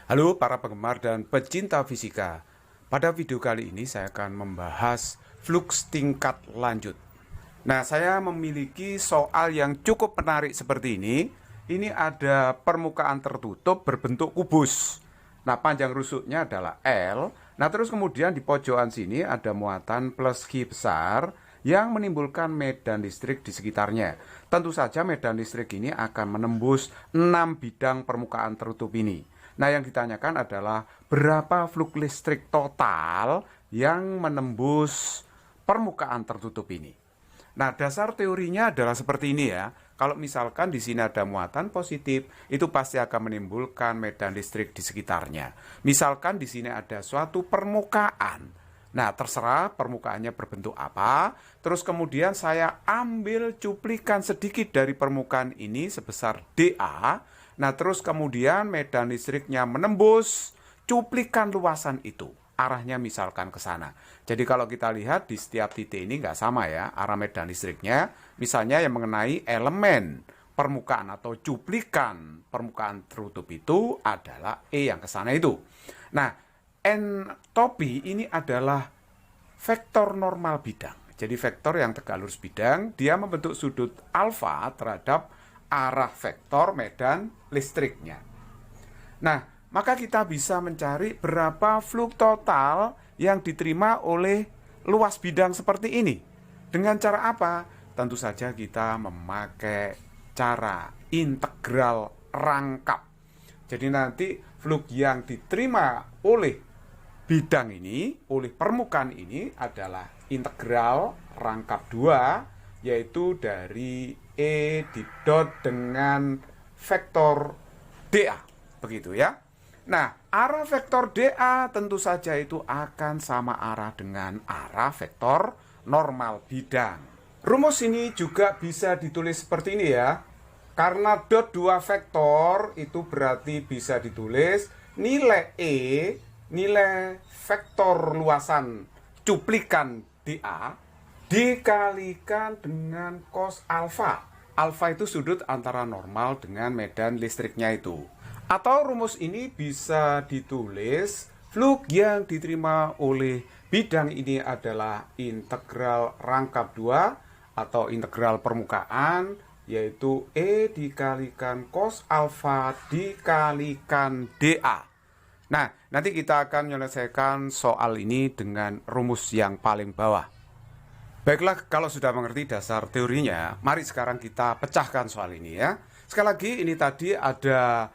Halo para penggemar dan pecinta fisika. Pada video kali ini saya akan membahas fluks tingkat lanjut. Nah, saya memiliki soal yang cukup menarik seperti ini. Ini ada permukaan tertutup berbentuk kubus. Nah, panjang rusuknya adalah L. Nah, terus kemudian di pojokan sini ada muatan plus Q besar yang menimbulkan medan listrik di sekitarnya. Tentu saja medan listrik ini akan menembus 6 bidang permukaan tertutup ini. Nah, yang ditanyakan adalah berapa flux listrik total yang menembus permukaan tertutup ini. Nah, dasar teorinya adalah seperti ini ya. Kalau misalkan di sini ada muatan positif, itu pasti akan menimbulkan medan listrik di sekitarnya. Misalkan di sini ada suatu permukaan. Nah, terserah permukaannya berbentuk apa. Terus kemudian saya ambil cuplikan sedikit dari permukaan ini sebesar dA. Nah, terus kemudian medan listriknya menembus cuplikan luasan itu. Arahnya misalkan ke sana. Jadi kalau kita lihat di setiap titik ini nggak sama ya arah medan listriknya. Misalnya yang mengenai elemen permukaan atau cuplikan permukaan tertutup itu adalah E yang ke sana itu. Nah, entropi ini adalah vektor normal bidang. Jadi vektor yang tegak lurus bidang, dia membentuk sudut alfa terhadap arah vektor medan listriknya. Nah, maka kita bisa mencari berapa flux total yang diterima oleh luas bidang seperti ini. Dengan cara apa? Tentu saja kita memakai cara integral rangkap. Jadi nanti flux yang diterima oleh bidang ini, oleh permukaan ini adalah integral rangkap 2, yaitu dari E didot dengan vektor dA, begitu ya. Nah, arah vektor dA tentu saja itu akan sama arah dengan arah vektor normal bidang. Rumus ini juga bisa ditulis seperti ini ya. Karena dot 2 vektor itu berarti bisa ditulis nilai E, nilai vektor luasan cuplikan dA dikalikan dengan cos alfa. Alfa itu sudut antara normal dengan medan listriknya itu. Atau rumus ini bisa ditulis flux yang diterima oleh bidang ini adalah integral rangkap 2 atau integral permukaan, yaitu E dikalikan cos alfa dikalikan dA. Nah, nanti kita akan menyelesaikan soal ini dengan rumus yang paling bawah. Baiklah, kalau sudah mengerti dasar teorinya, mari sekarang kita pecahkan soal ini ya. Sekali lagi, ini tadi ada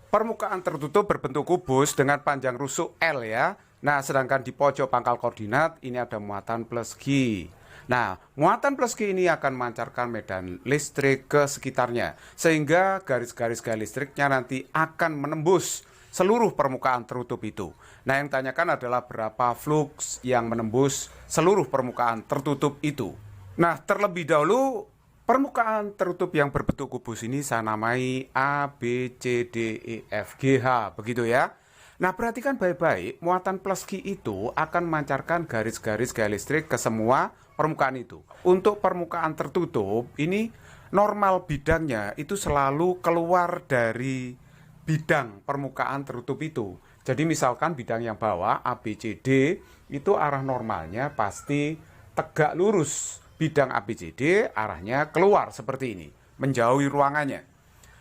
permukaan tertutup berbentuk kubus dengan panjang rusuk L ya. Nah, sedangkan di pojok pangkal koordinat ini ada muatan plus Q. Nah, muatan plus Q ini akan memancarkan medan listrik ke sekitarnya, sehingga garis-garis listriknya nanti akan menembus seluruh permukaan tertutup itu. Nah, yang ditanyakan adalah berapa flux yang menembus seluruh permukaan tertutup itu. Nah, terlebih dahulu permukaan tertutup yang berbentuk kubus ini saya namai A, B, C, D, E, F, G, H, begitu ya. Nah, perhatikan baik-baik, muatan plus Q itu akan memancarkan garis-garis gaya listrik ke semua permukaan itu. Untuk permukaan tertutup, ini normal bidangnya itu selalu keluar dari bidang permukaan tertutup itu. Jadi misalkan bidang yang bawah A, B, C, D itu arah normalnya pasti tegak lurus. Bidang A, B, C, D arahnya keluar seperti ini, menjauhi ruangannya.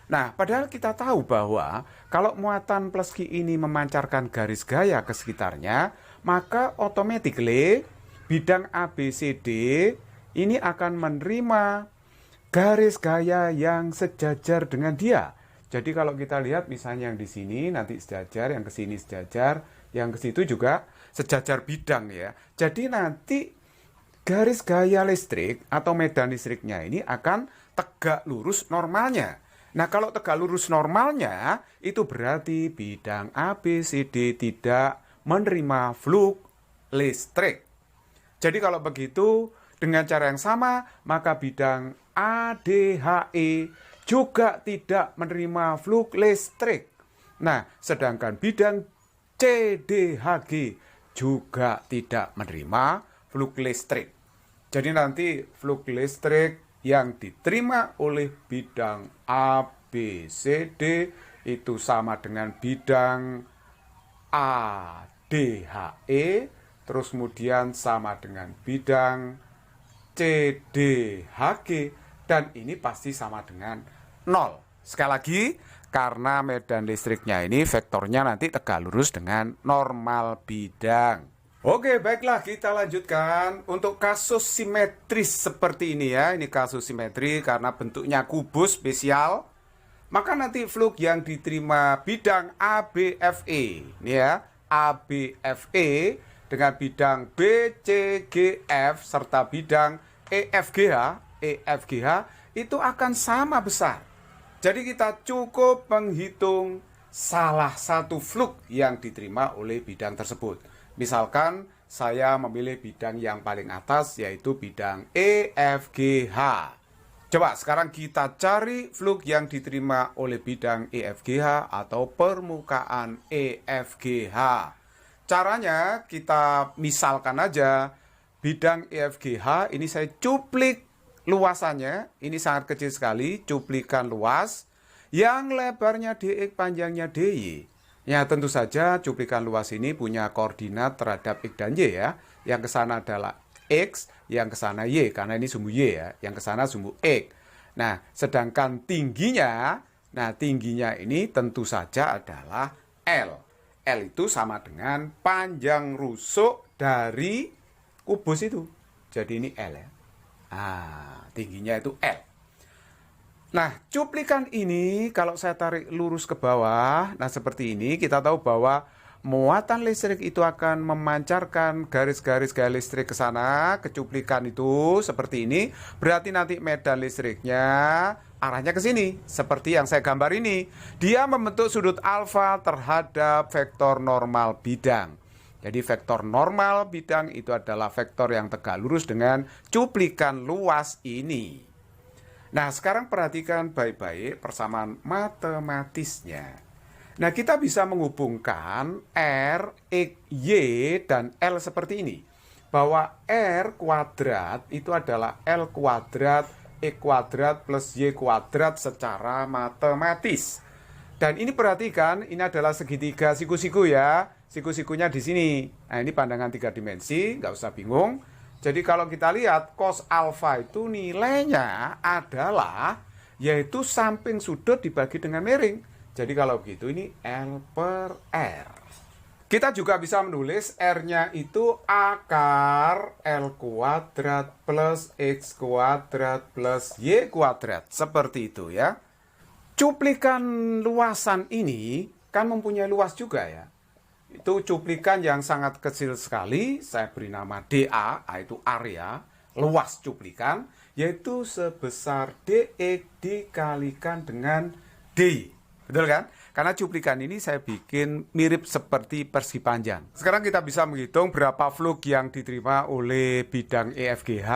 Nah, padahal kita tahu bahwa kalau muatan plus Q ini memancarkan garis gaya ke sekitarnya, maka automatically bidang A, B, C, D ini akan menerima garis gaya yang sejajar dengan dia. Jadi kalau kita lihat misalnya yang di sini nanti sejajar, yang ke sini sejajar, yang ke situ juga sejajar bidang ya. Jadi nanti garis gaya listrik atau medan listriknya ini akan tegak lurus normalnya. Nah, kalau tegak lurus normalnya itu berarti bidang A, B, C, D tidak menerima flux listrik. Jadi kalau begitu dengan cara yang sama maka bidang A, D, H, E juga tidak menerima flux listrik. Nah, sedangkan bidang C, D, H, G juga tidak menerima flux listrik. Jadi nanti flux listrik yang diterima oleh bidang A, B, C, D itu sama dengan bidang ADHE, terus kemudian sama dengan bidang CDHG, dan ini pasti sama dengan 0. Sekali lagi, karena medan listriknya ini vektornya nanti tegak lurus dengan normal bidang. Oke, baiklah, kita lanjutkan untuk kasus simetris seperti ini ya. Ini kasus simetri karena bentuknya kubus spesial. Maka nanti flux yang diterima bidang ABFE, ini ya, ABFE dengan bidang BCGF serta bidang EFGH itu akan sama besar. Jadi kita cukup menghitung salah satu flux yang diterima oleh bidang tersebut. Misalkan saya memilih bidang yang paling atas, yaitu bidang EFGH. Coba sekarang kita cari flux yang diterima oleh bidang EFGH atau permukaan EFGH. Caranya kita misalkan aja bidang EFGH ini saya cuplik luasannya, ini sangat kecil sekali, cuplikan luas yang lebarnya DX, panjangnya DY. Ya, tentu saja cuplikan luas ini punya koordinat terhadap X dan Y ya. Yang ke sana adalah X, yang ke sana Y, karena ini sumbu Y ya. Yang ke sana sumbu X. Nah, sedangkan tingginya ini tentu saja adalah L. L itu sama dengan panjang rusuk dari kubus itu. Jadi ini L ya. Tingginya itu L. Nah, cuplikan ini kalau saya tarik lurus ke bawah, nah seperti ini, kita tahu bahwa muatan listrik itu akan memancarkan garis-garis gaya listrik ke sana, ke cuplikan itu seperti ini. Berarti nanti medan listriknya arahnya ke sini, seperti yang saya gambar ini. Dia membentuk sudut alfa terhadap vektor normal bidang. Jadi vektor normal bidang itu adalah vektor yang tegak lurus dengan cuplikan luas ini. Nah, sekarang perhatikan baik-baik persamaan matematisnya. Nah, kita bisa menghubungkan R, X, Y, dan L seperti ini. Bahwa R kuadrat itu adalah L kuadrat, X kuadrat plus Y kuadrat secara matematis. Dan ini perhatikan, ini adalah segitiga siku-siku ya. Siku-sikunya di sini. Nah, ini pandangan 3 dimensi, nggak usah bingung. Jadi kalau kita lihat cos alfa itu nilainya adalah yaitu samping sudut dibagi dengan miring. Jadi kalau begitu ini L per R. Kita juga bisa menulis R-nya itu akar L kuadrat plus X kuadrat plus Y kuadrat. Seperti itu ya. Cuplikan luasan ini kan mempunyai luas juga ya. Itu cuplikan yang sangat kecil sekali, saya beri nama DA, yaitu area, luas cuplikan, yaitu sebesar DX dikalikan dengan DY. Betul kan? Karena cuplikan ini saya bikin mirip seperti persegi panjang. Sekarang kita bisa menghitung berapa flux yang diterima oleh bidang EFGH,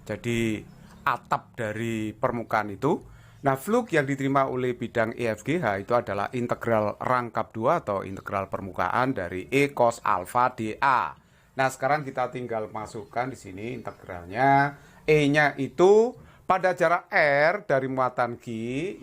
jadi atap dari permukaan itu. Nah, flux yang diterima oleh bidang EFGH itu adalah integral rangkap 2 atau integral permukaan dari E cos alfa dA. Nah, sekarang kita tinggal masukkan di sini integralnya. E-nya itu pada jarak R dari muatan Q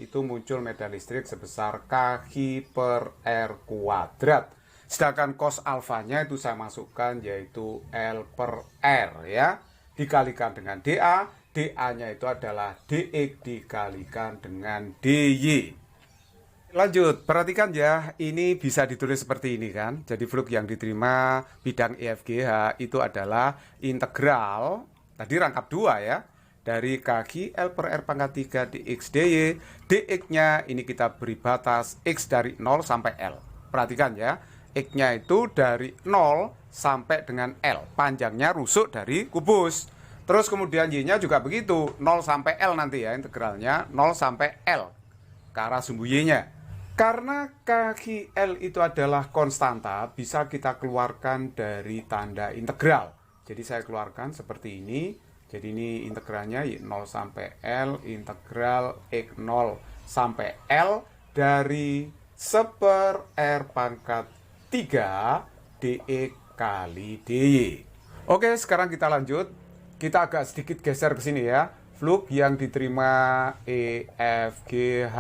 itu muncul medan listrik sebesar KQ per R kuadrat. Sedangkan cos alfanya itu saya masukkan yaitu L per R ya. Dikalikan dengan dA. dA-nya itu adalah dX dikalikan dengan dy. Lanjut, perhatikan ya, ini bisa ditulis seperti ini kan. Jadi flux yang diterima bidang EFGH itu adalah integral, tadi rangkap 2 ya, dari kaki L per R pangkat 3 dx dy. dx-nya ini kita beri batas x dari 0 sampai L. Perhatikan ya, x-nya itu dari 0 sampai dengan L. Panjangnya rusuk dari kubus. Terus kemudian y-nya juga begitu, 0 sampai L nanti ya, integralnya 0 sampai L ke arah sumbu y-nya. Karena kaki L itu adalah konstanta, bisa kita keluarkan dari tanda integral. Jadi saya keluarkan seperti ini. Jadi ini integralnya 0 sampai L, integral x 0 sampai L dari 1 per R pangkat 3 dx kali dy. Oke, sekarang kita lanjut. Kita agak sedikit geser ke sini ya. Flux yang diterima EFGH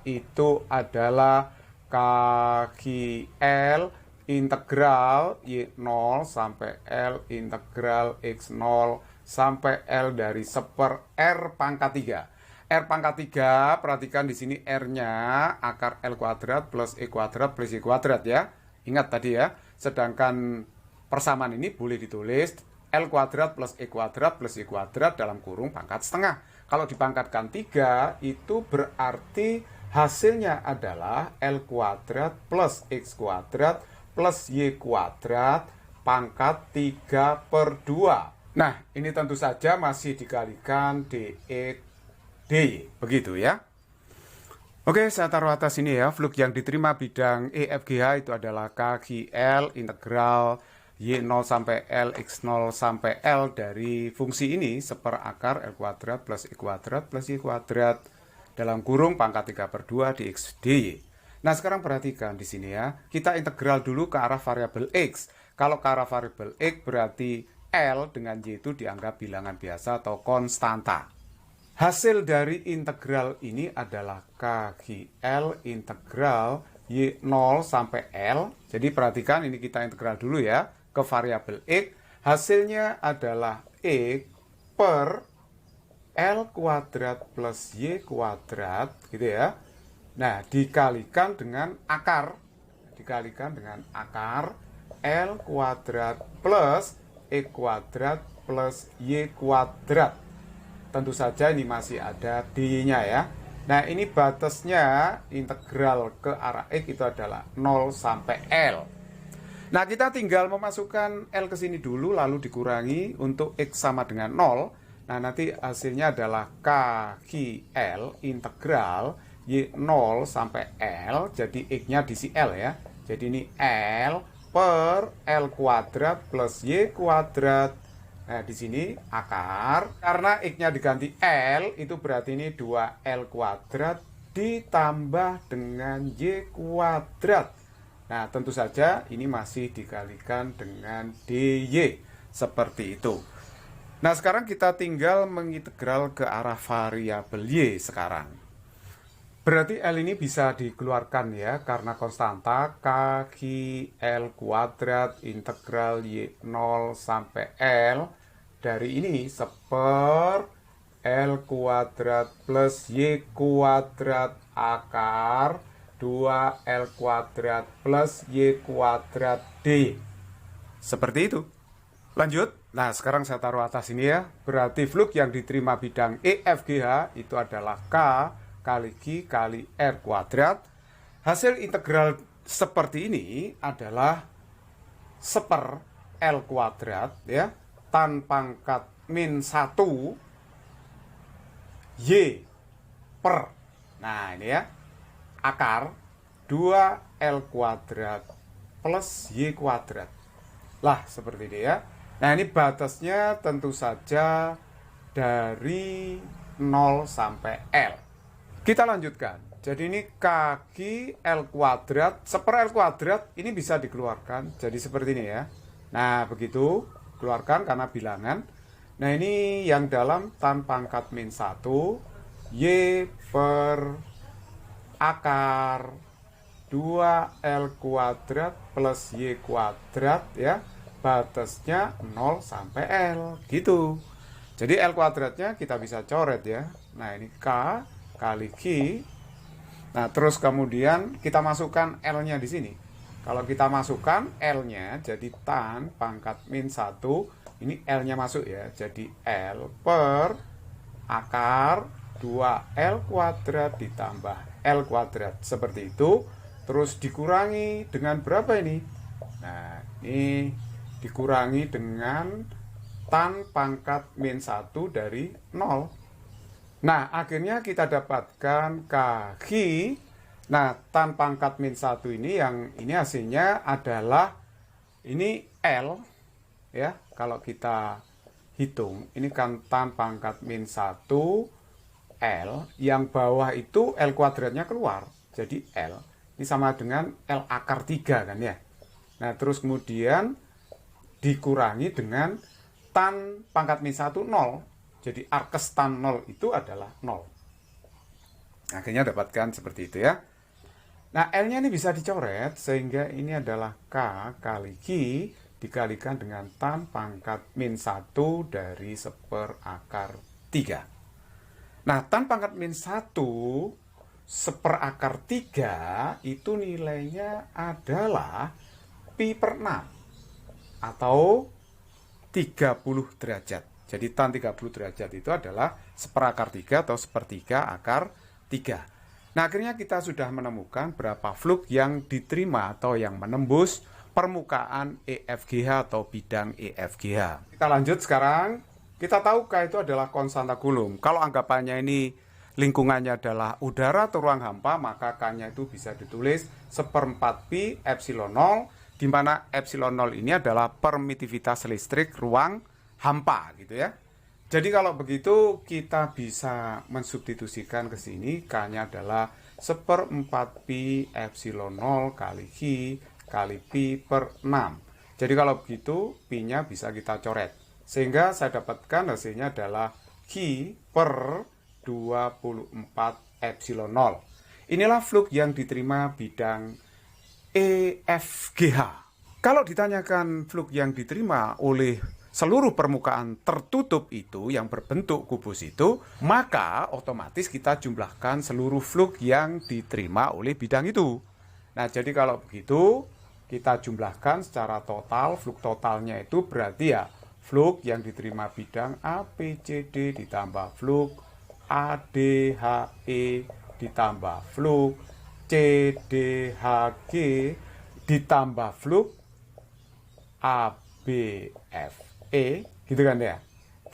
itu adalah kaki L integral Y0 sampai L integral X0 sampai L dari 1/r pangkat 3. R pangkat 3, perhatikan di sini R-nya akar L kuadrat plus E kuadrat plus Y kuadrat ya. Ingat tadi ya. Sedangkan persamaan ini boleh ditulis L kuadrat plus E kuadrat plus Y kuadrat dalam kurung pangkat setengah. Kalau dipangkatkan 3, itu berarti hasilnya adalah L kuadrat plus X kuadrat plus Y kuadrat pangkat 3/2. Nah, ini tentu saja masih dikalikan DX DY, begitu ya. Oke, saya taruh atas ini ya. Flux yang diterima bidang EFGH itu adalah kaki L integral Y0 sampai L X0 sampai L dari fungsi ini 1/akar L kuadrat plus E kuadrat plus Y kuadrat dalam kurung pangkat 3/2 dx dy. Nah, sekarang perhatikan di sini ya. Kita integral dulu ke arah variabel X. Kalau ke arah variabel X berarti L dengan Y itu dianggap bilangan biasa atau konstanta. Hasil dari integral ini adalah kaki L integral Y0 sampai L. Jadi perhatikan ini kita integral dulu ya ke variabel X. Hasilnya adalah X per L kuadrat plus Y kuadrat gitu ya. Nah, dikalikan dengan akar. Dikalikan dengan akar L kuadrat plus E kuadrat plus Y kuadrat. Tentu saja ini masih ada D-nya ya. Nah, ini batasnya integral ke arah X itu adalah 0 sampai L. Nah, kita tinggal memasukkan L ke sini dulu, lalu dikurangi untuk X sama dengan 0. Nah, nanti hasilnya adalah kaki L integral Y0 sampai L. Jadi X-nya diisi L ya. Jadi ini L per L kuadrat plus Y kuadrat. Nah, di sini akar, karena X-nya diganti L, itu berarti ini 2L kuadrat ditambah dengan Y kuadrat. Nah, tentu saja ini masih dikalikan dengan DY, seperti itu. Nah, sekarang kita tinggal mengintegral ke arah variabel Y sekarang. Berarti L ini bisa dikeluarkan ya, karena konstanta kaki L kuadrat integral Y0 sampai L. Dari ini 1/L kuadrat plus Y kuadrat akar 2L kuadrat plus Y kuadrat D. Seperti itu. Lanjut. Nah, sekarang saya taruh atas ini ya. Berarti flux yang diterima bidang EFGH itu adalah K kali Q kali R kuadrat. Hasil integral seperti ini adalah 1/L kuadrat ya, tan pangkat min 1 Y per, nah ini ya, akar 2L kuadrat plus Y kuadrat. Lah, seperti ini ya. Nah, ini batasnya tentu saja dari 0 sampai L. Kita lanjutkan. Jadi ini kaki L kuadrat, 1/L kuadrat ini bisa dikeluarkan. Jadi seperti ini ya. Nah, begitu. Keluarkan karena bilangan. Nah, ini yang dalam tan pangkat min 1 Y per akar 2L kuadrat plus Y kuadrat ya. Batasnya 0 sampai L. Gitu. Jadi L kuadratnya kita bisa coret ya. Nah, ini K kali Q. Nah, terus kemudian kita masukkan L-nya di sini. Kalau kita masukkan L-nya jadi tan pangkat min 1, ini L-nya masuk ya. Jadi L per akar 2L kuadrat ditambah L kuadrat. Seperti itu. Terus dikurangi dengan berapa ini? Nah, ini dikurangi dengan tan pangkat min 1 dari 0. Nah, akhirnya kita dapatkan kaki. Nah, tan pangkat min 1 ini yang ini hasilnya adalah ini L ya. Kalau kita hitung, ini kan tan pangkat min 1 L, yang bawah itu L kuadratnya keluar. Jadi L ini sama dengan L akar 3 kan ya. Nah, terus kemudian dikurangi dengan tan pangkat min 1 0. Jadi arkes tan 0 itu adalah 0. Akhirnya dapatkan seperti itu ya. Nah, L-nya ini bisa dicoret sehingga ini adalah K kali Q dikalikan dengan tan pangkat min 1 dari 1/3. Nah, tan pangkat min 1 1/3 itu nilainya adalah pi per 6 atau 30 derajat. Jadi tan 30 derajat itu adalah 1/3 atau 1/3 akar 3. Nah, akhirnya kita sudah menemukan berapa flux yang diterima atau yang menembus permukaan EFGH atau bidang EFGH. Kita lanjut sekarang. Kita tahu K itu adalah konstanta Coulomb. Kalau anggapannya ini lingkungannya adalah udara atau ruang hampa, maka K-nya itu bisa ditulis 1/4 pi epsilon 0, di mana epsilon 0 ini adalah permitivitas listrik ruang hampa gitu ya. Jadi kalau begitu kita bisa mensubstitusikan ke sini, K-nya adalah 1/4 pi epsilon 0 kali Q kali pi per 6. Jadi kalau begitu pi-nya bisa kita coret. Sehingga saya dapatkan hasilnya adalah Q per 24 epsilon 0. Inilah flux yang diterima bidang EFGH. Kalau ditanyakan flux yang diterima oleh seluruh permukaan tertutup itu yang berbentuk kubus itu, maka otomatis kita jumlahkan seluruh flux yang diterima oleh bidang itu. Nah, jadi kalau begitu kita jumlahkan secara total, flux totalnya itu berarti ya flux yang diterima bidang ABCD ditambah flux ADHE ditambah flux CDHG ditambah flux ABF gitu kan ya.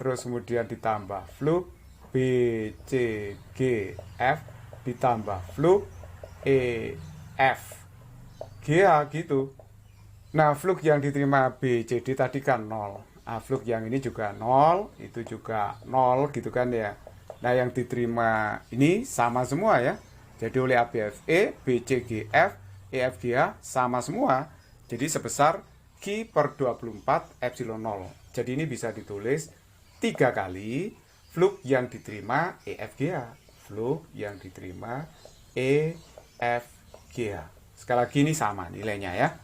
Terus kemudian ditambah flux BCGF ditambah flux EFGH gitu. Nah, flux yang diterima BCD tadi kan 0. Nah, flux yang ini juga 0, itu juga 0 gitu kan ya. Nah, yang diterima ini sama semua ya. Jadi oleh ABFE, BCGF, EFGH sama semua. Jadi sebesar Q per 24 epsilon 0. Jadi ini bisa ditulis 3 kali flux yang diterima EFGH. Flux yang diterima EFGH. Sekali lagi ini sama nilainya ya.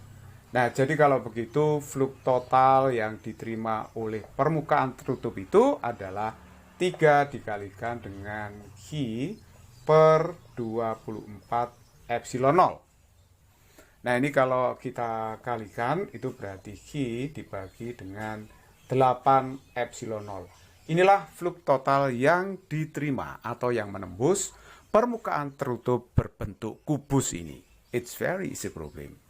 Nah, jadi kalau begitu flux total yang diterima oleh permukaan tertutup itu adalah 3 dikalikan dengan Q per 24 epsilon 0. Nah, ini kalau kita kalikan itu berarti Q dibagi dengan 8 epsilon 0. Inilah flux total yang diterima atau yang menembus permukaan tertutup berbentuk kubus ini. It's very easy problem.